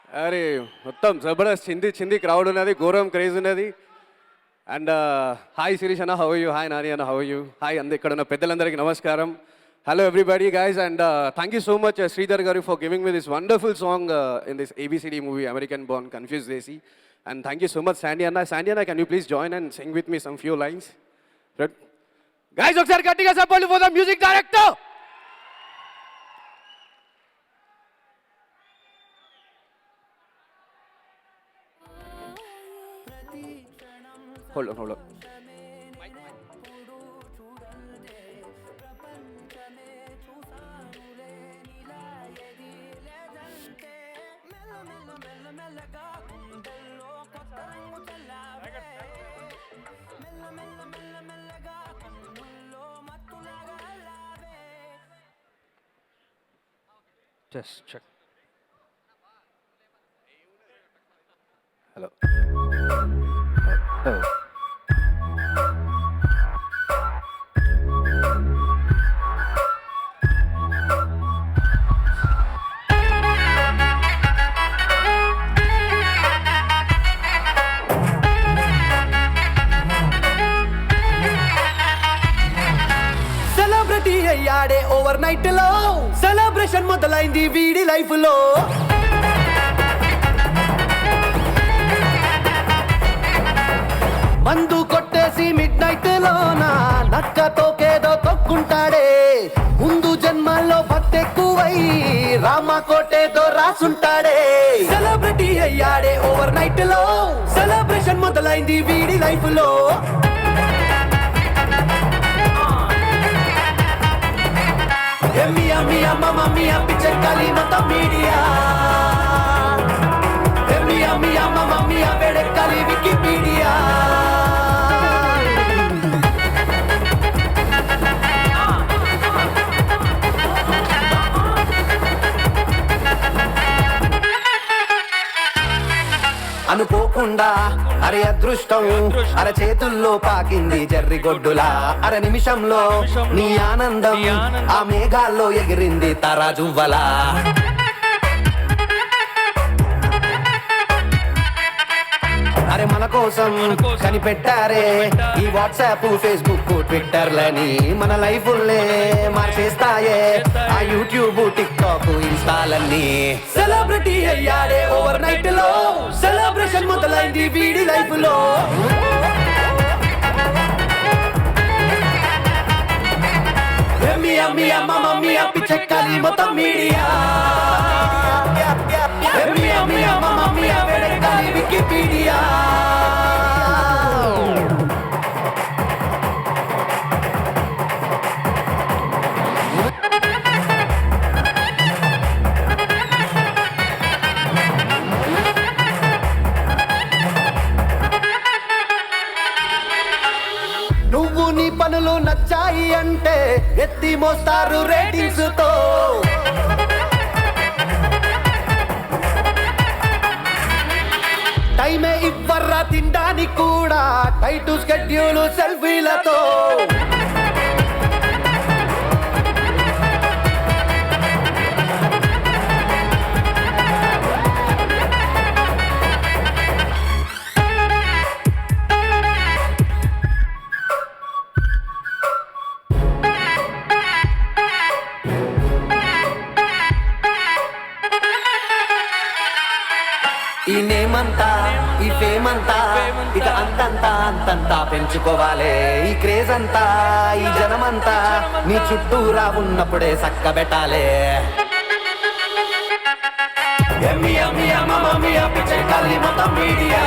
అరే మొత్తం జబర్దస్త్ చింది క్రౌడ్ ఉన్నది, ఘోరం క్రేజ్ ఉన్నది. అండ్ హాయ్ శిరీష్ అన్న, హౌ యూ? హాయ్ నాని అన్న, హౌ యూ? హాయ్ ఇక్కడ ఉన్న పెద్దలందరికీ నమస్కారం. Hello everybody guys, and thank you so much Sridhar garu for giving me this wonderful song in this ABCD movie American born confuse చేసి. And thank you so much Sandy anna, can you please join and sing with me some few lines? Guys ఒకసారి గట్టిగా support for the music director. Hold on. Just check. Hello. Oh. Celebrity అయ్యాడే overnight లో, celebration మొదలైంది వీడి life లో. మందు కొట్టేసి mid night లోన నక్కతోకేదో తొక్కుంటాడే. ముందు జన్మల్లో భక్తి ఎక్కువై రామ కోటేదో రాసుంటాడే. సెలబ్రిటీ అయ్యాడే ఓవర్ నైట్ లో, సెలబ్రేషన్ మొదలైంది వీడి లైఫ్ లో. Mia mamma mia piccecali nota media. Mia mamma mia vedekali Wikipedia. అనుకోకుండా అరే అదృష్టం అర చేతుల్లో పాకింది జర్రిగొడ్డులా. అర నిమిషంలో నీ ఆనందం ఆ మేఘాల్లో ఎగిరింది తరాజువ్వలా. అరే మన కోసం కనిపెట్టారే ఈ వాట్సాప్, ఫేస్బుక్, ట్విట్టర్లని. మన లైఫుల్నే మార్చేస్తాయే ఆ యూట్యూబ్, టిక్టాక్, ఇన్స్టాలన్నీ. సెలబ్రిటీ అయ్యాడే ఓవర్ నైట్ లో, సెలబ్రేషన్ మొదలైంది వీడి లైఫ్ లో. Mia mamma mia piccecali మొత్తం media. Mia mamma mia vedekali Wikipedia. నువ్వు నీ పనులు నచ్చాయి అంటే ఎత్తి మోస్తారు రేటింగ్స్ తో. టైమే ఇవ్వర్రా తినడానికి కూడా, టైట్ స్కెడ్యూల్ సెల్ఫీలతో. ఈ నేమంతా ఈ ఫేమంతా ఇక అంతంతా పెంచుకోవాలే. ఈ క్రేజ్ అంతా ఈ జనమంతా నీ చుట్టూరా ఉన్నప్పుడే సక్కబెట్టాలే. Mia mamma mia piccecali మొత్తం మీడియా.